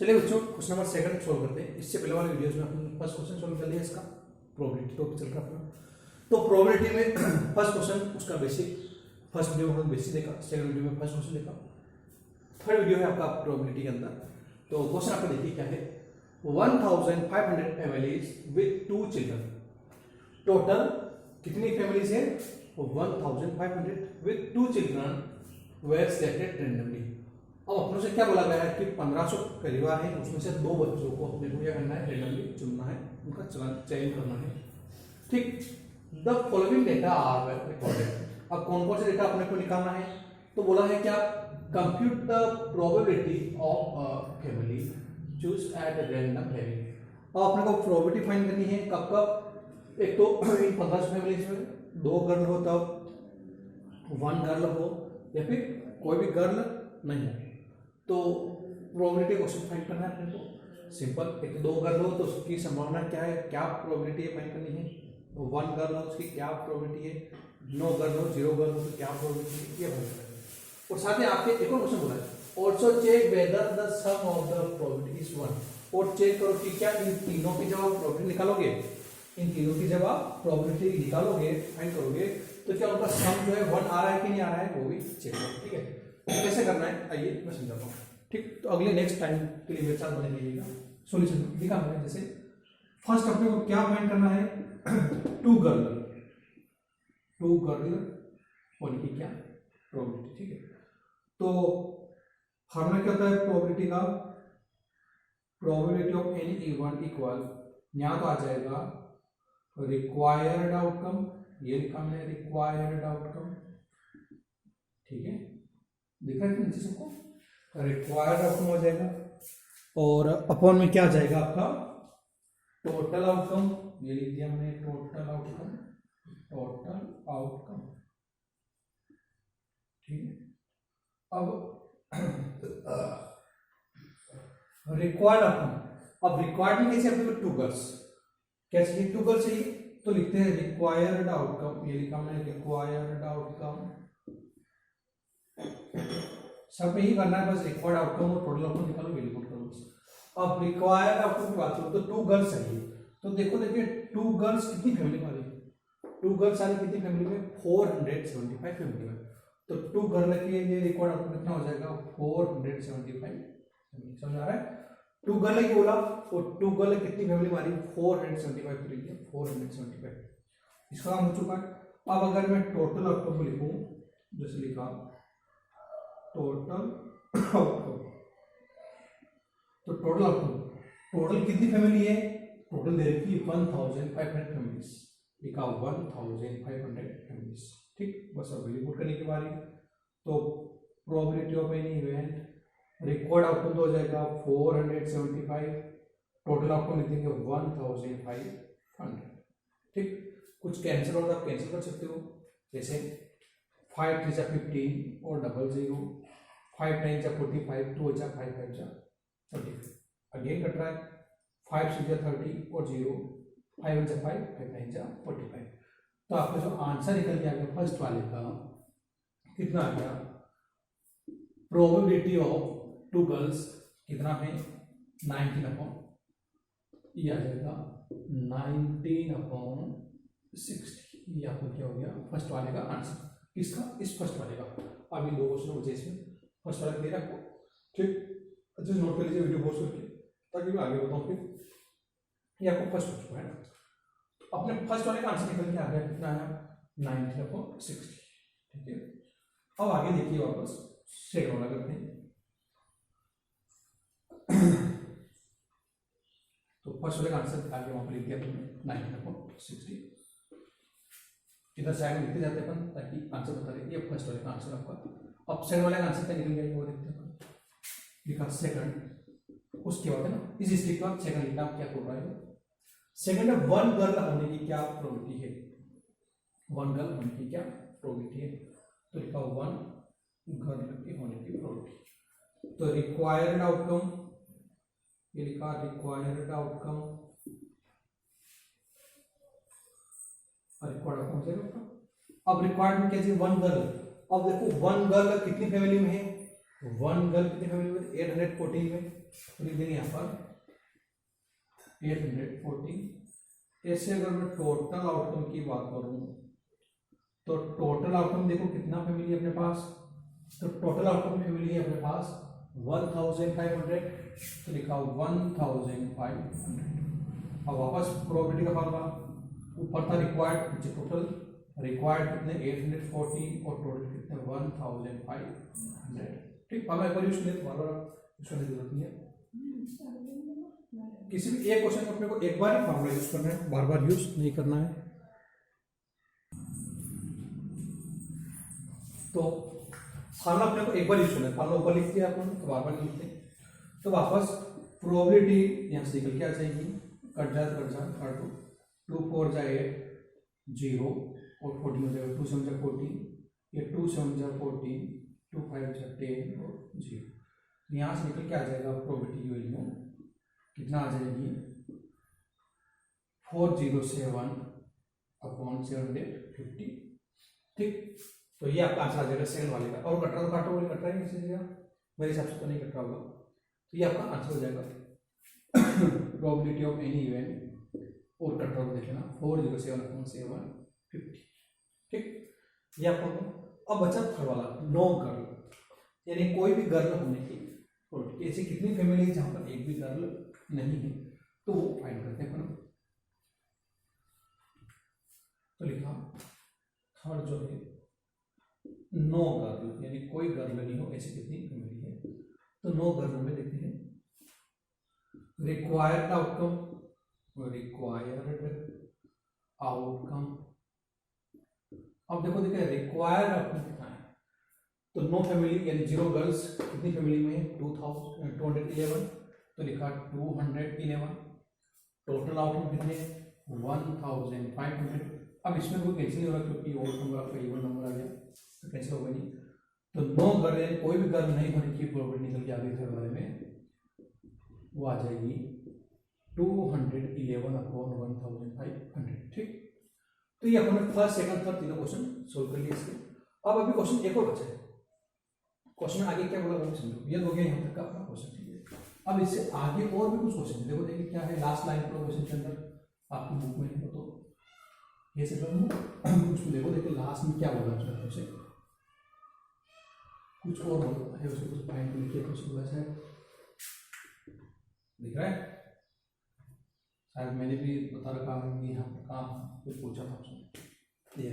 चलिए बच्चों question number second solve करते हैं। इससे पहले वाले वीडियोस में अपन फर्स्ट क्वेश्चन सोल्व कर लिया इसका प्रोबेबिलिटी टॉपिक चल रहा अपना। तो प्रोबेबिलिटी में फर्स्ट क्वेश्चन उसका बेसिक, फर्स्ट वीडियो में बेसिक देखा, सेकंड वीडियो में फर्स्ट क्वेश्चन देखा, थर्ड वीडियो है आपका प्रोबेबिलिटी के अंदर। तो क्वेश्चन आपको देखिए क्या है, 1500 फैमिलीज विद 2 चिल्ड्रन, टोटल कितनी फैमिलीज है 1500 with 2 children were selected randomly. अब अपनों से क्या बोला गया है कि 1500 परिवार है, उसमें से 2 बच्चों को अपने को क्या करना है, रैंडमली चुनना है, उनका चयन करना है। ठीक, the following data are recorded. अब कौन कौन से डेटा अपने को निकालना है, तो बोला है क्या, compute the probability of a family choose at random having. अब अपने को प्रोबेबिलिटी फाइंड करनी है कब कब, एक तो इन 1500 फैमिलीज में 2 गर्ल हो तब, 1 गर्ल हो या फिर कोई भी गर्ल नहीं हो। तो प्रोबेबिलिटी क्वेश्चन फाइंड करना है अपने को सिंपल, एक 2 गर्ल हो तो उसकी संभावना क्या है, क्या प्रोबेबिलिटी है फाइंड करनी है। 1 गर्ल हो उसकी क्या प्रोबेबिलिटी है, 9 गर्ल हो 0 गर्ल हो तो क्या प्रोबेबिलिटी है, ये फाइंड करना है। और साथ में आपके एक और क्वेश्चन बोला है, also check whether the sum of the probability is 1। और चेक करो कि क्या इन तीनों की जब आप प्रोबेबिलिटी निकालोगे, इन तीनों की जब आप प्रोबेबिलिटी निकालोगे फाइंड करोगे तो क्या उनका सम जो है 1 आ रहा है कि नहीं आ रहा है, वो भी चेक करो। ठीक है, तो कैसे करना है आइए मैं समझाता हूँ। ठीक, तो अगले नेक्स्ट टाइम के लिए मेरे साथ बने रहिएगा। सॉल्यूशन दिखा मैंने, जैसे फर्स्ट अपने को क्या फाइंड करना है 2 गर्ल होने की क्या प्रोबेबिलिटी। ठीक है, तो फॉर्मूला क्या होता है प्रोबेबिलिटी का, probability of any event equal, यहाँ तो आ जाएगा रिक्वायर्ड आउटकम, ये लिखा मैंने रिक्वायर्ड आउटकम। ठीक है, दिख रहा है नीचे सबको, रिक्वायर्ड आउटकम हो जाएगा, और अपॉन में क्या आ जाएगा आपका टोटल आउटकम, ये लिख दिया मैंने टोटल आउटकम, टोटल आउटकम। ठीक है, अब रिक्वायर्ड आउटकम, अब रिक्वायर्ड में कैसे अपने को 2 गर्ल्स, कैसे 2 गर्ल्स चाहिए तो लिखते हैं रिक्वायर्ड आउटकम, ये लिखा मैंने रिक्वायर्ड आउटकम। सब में ही करना है, बस रिक्वायर्ड आउटकम और टोटल आउटकम निकालो, वैल्यू पुट करो बस। अब रिक्वायर्ड आउटकम की बात करो तो 2 गर्ल्स चाहिए, तो देखो देखिए 2 गर्ल्स कितनी फैमिली में आ रही, 2 गर्ल्स आ रही कितनी फैमिली में 475 फैमिली में। तो 2 गर्ल के लिए रिक्वायर्ड आउटकम कितना हो जाएगा 475। समझ आ रहा है, 2 गर्ल की बोला और 2 गर्ल कितनी फैमिली में आ रही 475 तो लिखिए 475, इसका काम हो चुका है। अब अगर मैं टोटल आउटकम को लिखूं, जैसे लिखा टोटल आउटकम, तो टोटल आउटकम, टोटल कितनी फैमिली है, टोटल दे रखी 1500 फैमिलीज, लिखा 1500 फैमिलीज। ठीक, बस अब वैल्यू पुट करने की बारी। तो probability of any event, required outcome तो हो जाएगा 475, टोटल आउटकम लिखेंगे 1500। ठीक, कुछ कैंसिल हो तो आप कैंसिल कर सकते हो, जैसे 5 3 जा 15 और 00, 5 9 जा 45, 2 जा 5 5 जा 35, अगेन कट रहा है 5 6 जा 30 और 0, 5 1 जा 5, 5 9 जा 45। तो आपका जो आंसर निकल के आ गया फर्स्ट वाले का कितना आ गया, प्रोबेबिलिटी ऑफ 2 गर्ल्स कितना है 19 ये आ जाएगा 19/60। ये आपको क्या हो गया फर्स्ट वाले का आंसर, किसका, इस फर्स्ट वाले का। अभी 2 क्वेश्चन हो जाए इसमें, फर्स्ट वाला क्लियर आपको। ठीक, अच्छे से नोट कर लीजिए वीडियो पॉज करके, ताकि मैं आगे बताऊँ फिर। ये आपको फर्स्ट हो चुका है ना, तो अपने फर्स्ट वाले का आंसर निकल के आ गया कितना है 19/60। ठीक है, अब आगे देखिए वापस सेकंड वाला करते हैं। तो फर्स्ट वाले का आंसर निकाल के वहां पर लिख दिया तुमने 19/60, इधर साइड में लिखते जाते हैं अपन ताकि आंसर बता रहे। ये फर्स्ट वाले का आंसर आपका। अब सेकंड वाले का आंसर क्या निकल गया वो देखते हैं, लिखा सेकंड, उसके बाद है ना इस स्टेप के बाद सेकंड लिखना, आप क्या बोल रहा है सेकंड में 1 गर्ल होने की क्या प्रोबेबिलिटी है, 1 गर्ल होने की क्या प्रोबेबिलिटी है, तो लिखा 1 गर्ल के होने की प्रोबेबिलिटी। तो रिक्वायर्ड आउटकम, ये लिखा रिक्वायर्ड आउटकम, रिक्वायर्ड आउटकम से अब रिक्वायर्ड में क्या चाहिए 1 गर्ल। अब देखो 1 गर्ल कितनी फैमिली में है वन गर्ल कितनी फैमिली में 814 में, तो लिख देंगे यहाँ पर 814। ऐसे अगर मैं टोटल आउटकम की बात करूं तो टोटल आउटकम देखो कितना फैमिली है अपने पास, तो टोटल आउटकम फैमिली है अपने पास 1500, तो लिखा 1500। अब वापस प्रोबेबिलिटी का फार्मूला, ऊपर था रिक्वायर्ड, नीचे टोटल। रिक्वायर्ड कितने 814 और टोटल कितने 1500। ठीक, फार्मूला एक बार यूज करें, बार बार यूज करने की जरूरत नहीं है। किसी भी एक क्वेश्चन में अपने को एक बार ही फार्मूला यूज करना है, बार बार यूज नहीं करना है। तो फार्मूला अपने को एक बार यूज करना है, फार्मूला ऊपर लिख दिया अपन, तो बार बार लिखते हैं। तो वापस प्रोबेबिलिटी यहाँ से निकल के आ जाएगी, कट दो, 2 4 जाए 0 और 14 हो जाएगा, 2 7 जा 14, ये 2 7 जा 14, 2 5 जा 10 और 0। यहाँ से निकल के आ जाएगा प्रोबेबिलिटी की वैल्यू कितना आ जाएगी 407/750। ठीक, तो ये आपका आंसर आ जाएगा सेकंड वाले का। और कट रहा तो काटो, बोले कट रहा है किसी जगह, मेरे हिसाब से तो नहीं कट रहा होगा, तो ये आपका आंसर हो जाएगा प्रोबेबिलिटी ऑफ एनी इवेंट। और कट रहा देख लेना 407/750। ठीक, ये आपका। अब बचा थर्ड वाला, नो गर्ल, यानी कोई भी गर्ल होने की प्रोबेबिलिटी। ऐसी कितनी फैमिली है जहां पर एक भी गर्ल नहीं है, तो वो फाइंड करते हैं अपन। तो लिखा थर्ड जो है नो गर्ल, यानी कोई गर्ल नहीं हो, ऐसी कितनी फैमिली है। तो नो गर्ल में देखते हैं रिक्वायर्ड आउटकम, अब देखो रिक्वायर्ड आउटकम कितना है, तो नो फैमिली यानी 0 गर्ल्स कितनी फैमिली में है 211, तो लिखा 211। टोटल आउटकम कितने 1500। अब इसमें कोई कैंसिल नहीं हो रहा क्योंकि ओड नंबर आपका इवन नंबर आ गया, तो कैंसिल होगा नहीं। तो नो गर्ल यानी कोई भी गर्ल नहीं होने की प्रोबेबिलिटी निकल के आ गई थर्ड वाले में, वो आ जाएगी 211/1500। ठीक, तो ये अपन फर्स्ट सेकंड थर्ड तीनों क्वेश्चन सोल्व कर लिए इसके। अब अभी क्वेश्चन एक और बचा है, क्वेश्चन आगे क्या बोला वो समझो, ये हो गया यहाँ तक का अपना क्वेश्चन। ठीक है, अब इससे आगे और भी कुछ क्वेश्चन देखो, देखिए क्या है लास्ट लाइन पर क्वेश्चन के अंदर आपकी बुक में है, तो ये से उसको देखो, देखिए लास्ट में क्या बोला उसने, कुछ और है उसको कुछ पॉइंट लिखिए, कुछ वैसा है दिख रहा है, शायद मैंने भी बता रखा है कि यहाँ पर कहाँ कुछ पूछा था उसने। ये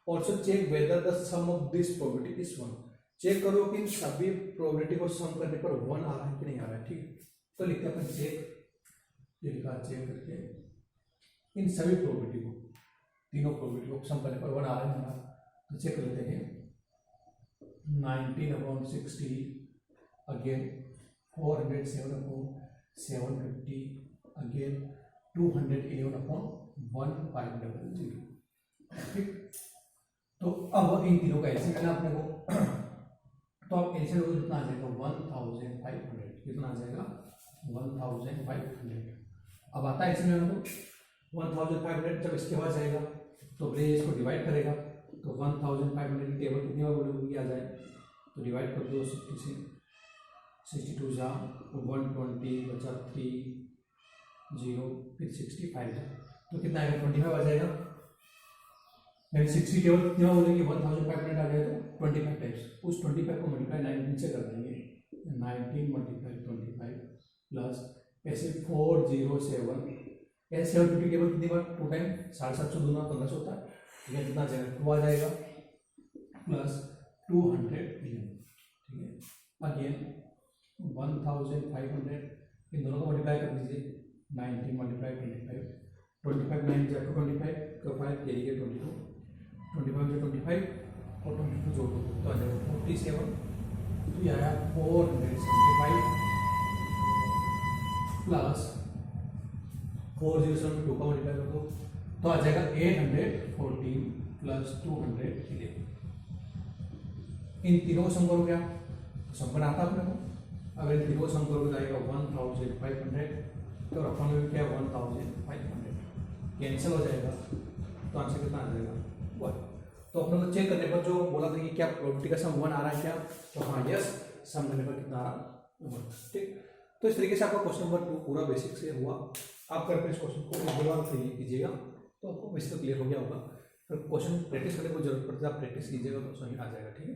also check whether the sum of this probability is 1। Check करो कि इन सभी प्रोबेबिलिटी को सम करने पर 1 आ रहा है कि नहीं आ रहा है। ठीक, तो लिखते हैं अपन चेक, ये लिखा चेक करके इन सभी प्रोबेबिलिटी को, तीनों प्रोबेबिलिटी को सम करने पर 1 आ रहा है, तो चेक कर लेते हैं। 19/60 अगेन 407/750 अगेन 211/1500। ठीक, तो अब इन तीनों का एलसीएम लेना अपने को, तो अब एलसीएम कितना आ जाएगा 1500, कितना आ जाएगा 1500। अब आता है इसमें हमको 1500, जब इसके बाद जाएगा तो ब्रेज इसको डिवाइड करेगा, तो 1500 की टेबल कितनी बार बोलोगे आ जाए, तो डिवाइड कर दो 60 से, 62 जा 120 बचा 3 0 फिर 65 जा, तो कितना आएगा 25 आ जाएगा। यानी 60 टेबल कितना बोलेंगे 1500 आ जाएगा, तो 25 टाइम्स उस 25 को मल्टीप्लाई 19 से कर देंगे, 19 × 25 प्लस ऐसे 407 ऐसे 750 टेबल कितनी बार 2 टाइम 750 दूना 1500 होता है, ठीक है, कितना जाएगा 2 आ जाएगा प्लस 211। ठीक है, अगेन 1500 इन दोनों को मल्टीप्लाई कर दीजिए, 19 × 25 9 जा 25 तो 5 ये 22 25 जो 25 और 22 जोड़ दो तो आ जाएगा 47, तो ये आया 475 प्लस 407 2 का मल्टीप्लाई कर दो तो आ जाएगा 814 प्लस 211। इन तीनों को सम करो क्या, तो सम करना आता अपने को, अगर इन तीनों को सम करोगे तो आएगा 1500, तो रफा में क्या 1500 कैंसिल हो जाएगा, तो आंसर कितना आ जाएगा 1। तो अपने को चेक करने पर जो बोला था कि क्या प्रोबेबिलिटी का सम 1 आ रहा है क्या, तो हाँ यस, सम करने पर कितना आ रहा 1। ठीक, तो इस तरीके से आपका क्वेश्चन नंबर 2 पूरा बेसिक से हुआ। आप करके इस क्वेश्चन को एक बार क्लियर कीजिएगा तो आपको बेसिक क्लियर हो गया होगा। फिर क्वेश्चन प्रैक्टिस करने को जरूरत पड़ती है, आप प्रैक्टिस कीजिएगा तो समझ आ जाएगा। ठीक है।